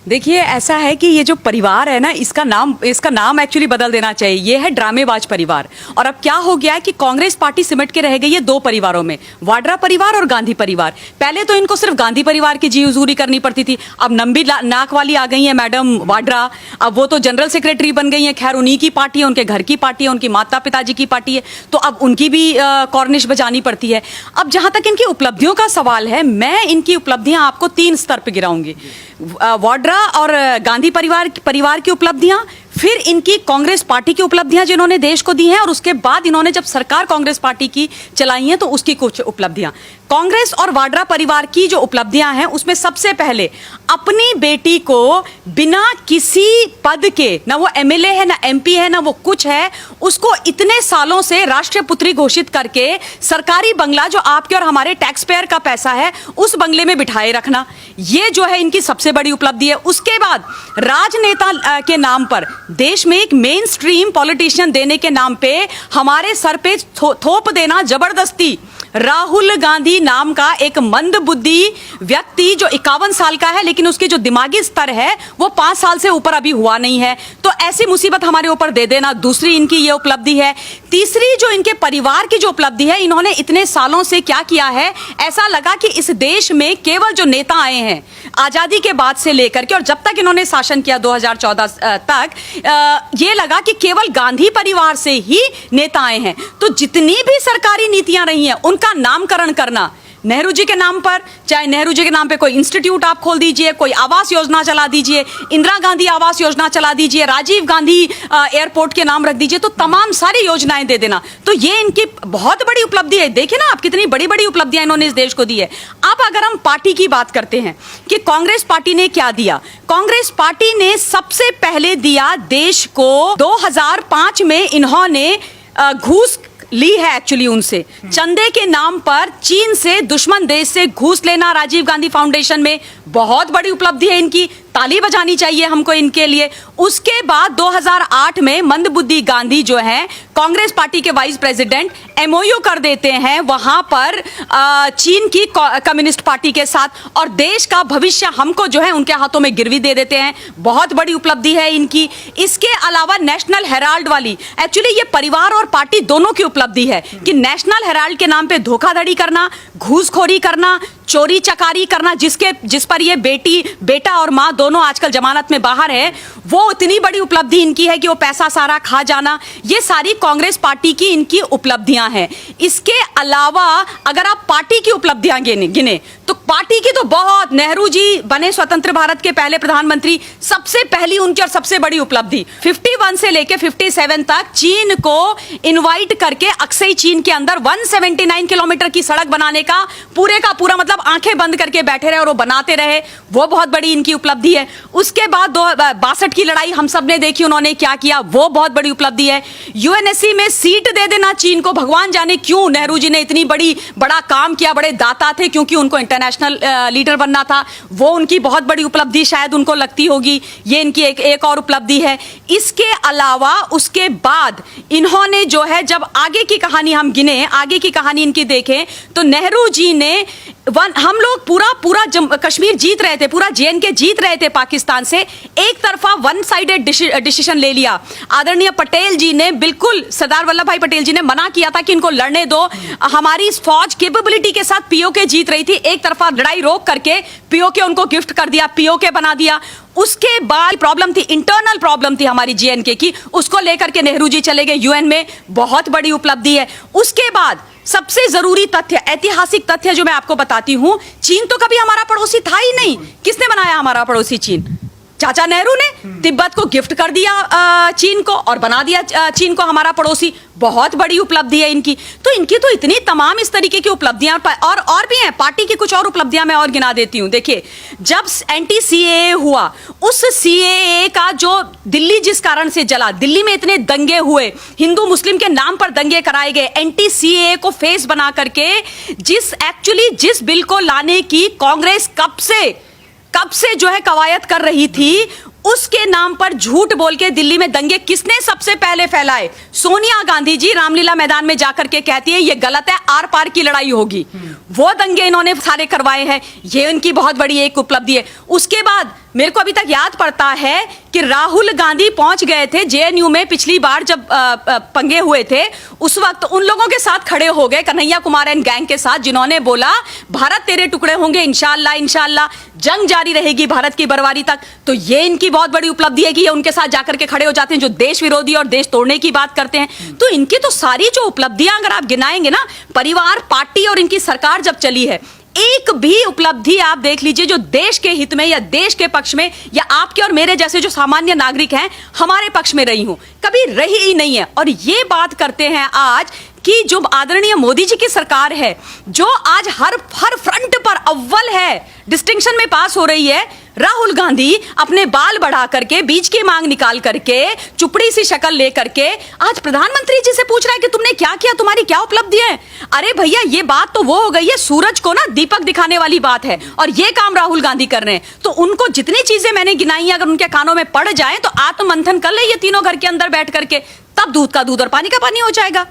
देखिए, ऐसा है कि ये जो परिवार है ना, इसका नाम एक्चुअली बदल देना चाहिए। ये है ड्रामेबाज परिवार। और अब क्या हो गया है कि कांग्रेस पार्टी सिमट के रह गई है दो परिवारों में, वाड्रा परिवार और गांधी परिवार। पहले तो इनको सिर्फ गांधी परिवार की जी हुजूरी करनी पड़ती थी, अब लंबी नाक वाली आ गई है मैडम वाड्रा। अब वो तो जनरल सेक्रेटरी बन गई है। खैर, उन्हीं की पार्टी है, उनके घर की पार्टी है, उनकी माता पिताजी की पार्टी है, तो अब उनकी भी कॉर्निश बजानी पड़ती है। अब जहां तक इनकी उपलब्धियों का सवाल है, मैं इनकी उपलब्धियां आपको 3 स्तर पर गिराऊंगी। वाड्रा और गांधी परिवार की उपलब्धियां, फिर इनकी कांग्रेस पार्टी की उपलब्धियां जिन्होंने देश को दी हैं, और उसके बाद इन्होंने जब सरकार कांग्रेस पार्टी की चलाई है तो उसकी कुछ उपलब्धियां। कांग्रेस और वाड्रा परिवार की जो उपलब्धियां हैं उसमें सबसे पहले अपनी बेटी को बिना किसी पद के, ना वो एमएलए है, ना एमपी है, ना वो कुछ है, उसको इतने सालों से राष्ट्रीय पुत्री घोषित करके सरकारी बंगला, जो आपके और हमारे टैक्स पेयर का पैसा है, उस बंगले में बिठाए रखना, ये जो है इनकी सबसे बड़ी उपलब्धि है। उसके बाद राजनेता के नाम पर देश में एक मेन स्ट्रीम पॉलिटिशियन देने के नाम पे हमारे सर पे थोप देना जबरदस्ती। राहुल गांधी नाम का एक मंद बुद्धि व्यक्ति जो 51 साल का है, लेकिन उसके जो दिमागी स्तर है वो 5 साल से ऊपर अभी हुआ नहीं है, तो ऐसी मुसीबत हमारे ऊपर दे देना, दूसरी इनकी ये उपलब्धि है। तीसरी जो इनके परिवार की जो उपलब्धि है, इन्होंने इतने सालों से क्या किया है, ऐसा लगा कि इस देश में केवल जो नेता आए हैं आजादी के बाद से लेकर के, और जब तक इन्होंने शासन किया 2014 तक, ये लगा कि केवल गांधी परिवार से ही नेता आए हैं। तो जितनी भी सरकारी नीतियां रही हैं उनका नामकरण करना, नेहरू जी के नाम पर, चाहे नेहरू जी के नाम पे कोई इंस्टीट्यूट आप खोल दीजिए, कोई आवास योजना चला दीजिए, इंदिरा गांधी आवास योजना चला दीजिए, राजीव गांधी एयरपोर्ट के नाम रख दीजिए, तो तमाम सारी योजनाएं दे देना। तो ये इनकी बहुत बड़ी उपलब्धि है। देखिए ना आप, कितनी बड़ी बड़ी उपलब्धियां इन्होंने इस देश को दी है। अब अगर हम पार्टी की बात करते हैं कि कांग्रेस पार्टी ने क्या दिया, कांग्रेस पार्टी ने सबसे पहले दिया देश को 2005 में इन्होंने घूस ली है एक्चुअली उनसे, चंदे के नाम पर चीन से, दुश्मन देश से घूस लेना राजीव गांधी फाउंडेशन में, बहुत बड़ी उपलब्धि है इनकी, ताली बजानी चाहिए हमको इनके लिए। उसके बाद 2008 में मंदबुद्धि गांधी जो है कांग्रेस पार्टी के वाइस प्रेसिडेंट, एमओयू कर देते हैं वहां पर चीन की कम्युनिस्ट पार्टी के साथ, और देश का भविष्य हमको जो है उनके हाथों में गिरवी दे देते हैं, बहुत बड़ी उपलब्धि है इनकी। इसके अलावा नेशनल हेराल्ड वाली, एक्चुअली ये परिवार और पार्टी दोनों की उपलब्धि है कि नेशनल हेराल्ड के नाम पे धोखाधड़ी करना, घूसखोरी करना, चोरी चकारी करना, जिस पर ये बेटा और मां दोनों आजकल जमानत में बाहर है, वो इतनी बड़ी उपलब्धि इनकी है कि वो पैसा सारा खा जाना, ये सारी कांग्रेस पार्टी की इनकी उपलब्धियां हैं। इसके अलावा अगर आप पार्टी की उपलब्धियां गिने तो पार्टी की तो बहुत, नेहरू जी बने स्वतंत्र भारत के पहले प्रधानमंत्री, सबसे पहली उनकी और सबसे बड़ी उपलब्धि 51 से लेके 57 तक चीन को इनवाइट करके अक्सई चीन के अंदर 179 किलोमीटर की सड़क बनाने का पूरे का पूरा, मतलब आंखें बंद करके बैठे रहे और वो बनाते रहे, वो बहुत बड़ी इनकी उपलब्धि है। उसके बाद 62 की लड़ाई हम सब ने देखी, उन्होंने क्या किया, वो बहुत बड़ी उपलब्धि है। यूएनएससी में सीट दे देना चीन को, भगवान जाने क्यों नेहरू जी ने इतनी बड़ा काम किया, बड़े दाता थे, क्योंकि उनको इंटरनेशनल लीडर बनना था, वो उनकी बहुत बड़ी उपलब्धि शायद उनको लगती होगी, ये इनकी एक और उपलब्धि है। इसके अलावा उसके बाद इन्होंने जो है, जब आगे की कहानी हम गिने, आगे की कहानी इनकी देखें, तो नेहरू जी ने हम लोग पूरा कश्मीर जीत रहे थे, पूरा जेएनके जीत रहे थे पाकिस्तान से, एक तरफा वन साइडेड डिसीजन ले लिया। आदरणीय पटेल जी ने, बिल्कुल सरदार वल्लभ भाई पटेल जी ने मना किया था कि इनको लड़ने दो, हमारी इस फौज कैपेबिलिटी के साथ पीओके जीत रही थी, एक तरफा लड़ाई रोक करके पीओके उनको गिफ्ट कर दिया, पीओके बना दिया। उसके बाद प्रॉब्लम थी, इंटरनल प्रॉब्लम थी हमारी जेएनके की, उसको लेकर के नेहरू जी चले गए यूएन में, बहुत बड़ी उपलब्धि है। उसके बाद सबसे जरूरी तथ्य, ऐतिहासिक तथ्य जो मैं आपको बताती हूं, चीन तो कभी हमारा पड़ोसी था ही नहीं। किसने बनाया हमारा पड़ोसी चीन? चाचा नेहरू ने तिब्बत को गिफ्ट कर दिया चीन को, और बना दिया चीन को हमारा पड़ोसी, बहुत बड़ी उपलब्धि है इनकी। तो इनकी तो इतनी तमाम इस तरीके की उपलब्धियां और भी हैं। पार्टी की कुछ और उपलब्धियां मैं और गिना देती हूं। देखिए, जब एंटी सीएए हुआ, उस सीएए का जो दिल्ली जिस कारण से जला, दिल्ली में इतने दंगे हुए, हिंदू मुस्लिम के नाम पर दंगे कराए गए, एंटी सीएए को फेस बना करके जिस बिल को लाने की कांग्रेस कब से जो है कवायद कर रही थी, उसके नाम पर झूठ बोल के दिल्ली में दंगे किसने सबसे पहले फैलाए? सोनिया गांधी जी रामलीला मैदान में जाकर के कहती है ये गलत है, आर पार की लड़ाई होगी। वो दंगे इन्होंने सारे करवाए हैं, ये उनकी बहुत बड़ी एक उपलब्धि है। उसके बाद मेरे को अभी तक याद पड़ता है कि राहुल गांधी पहुंच गए थे जेएनयू में पिछली बार जब पंगे हुए थे, उस वक्त उन लोगों के साथ खड़े हो गए, कन्हैया कुमार एंड गैंग के साथ, जिन्होंने बोला भारत तेरे टुकड़े होंगे इंशाअल्लाह इंशाअल्लाह, जंग जारी रहेगी भारत की बर्बादी तक। तो ये इनकी बहुत बड़ी उपलब्धि है कि ये उनके साथ जाकर के खड़े हो जाते हैं जो देश विरोधी और देश तोड़ने की बात करते हैं। तो इनकी तो सारी जो उपलब्धियां अगर आप गिनाएंगे ना, परिवार पार्टी और इनकी सरकार जब चली है, एक भी उपलब्धि आप देख लीजिए जो देश के हित में या देश के पक्ष में या आपके और मेरे जैसे जो सामान्य नागरिक हैं हमारे पक्ष में रही हूं, कभी रही ही नहीं है। और ये बात करते हैं आज कि जो आदरणीय मोदी जी की सरकार है, जो आज हर फ्रंट पर अव्वल है, डिस्टिंक्शन में पास हो रही है, राहुल गांधी अपने बाल बढ़ा करके, बीच की मांग निकाल करके, चुपड़ी सी शक्ल लेकर के आज प्रधानमंत्री जी से पूछ रहा है कि तुमने क्या किया, तुम्हारी क्या उपलब्धि है। अरे भैया, ये बात तो वो हो गई है, सूरज को ना दीपक दिखाने वाली बात है, और ये काम राहुल गांधी कर रहे हैं। तो उनको जितनी चीजें मैंने गिनाई है, अगर उनके कानों में पड़ जाए तो आत्ममंथन कर ले ये तीनों घर के अंदर बैठ करके, तब दूध का दूध और पानी का पानी हो जाएगा।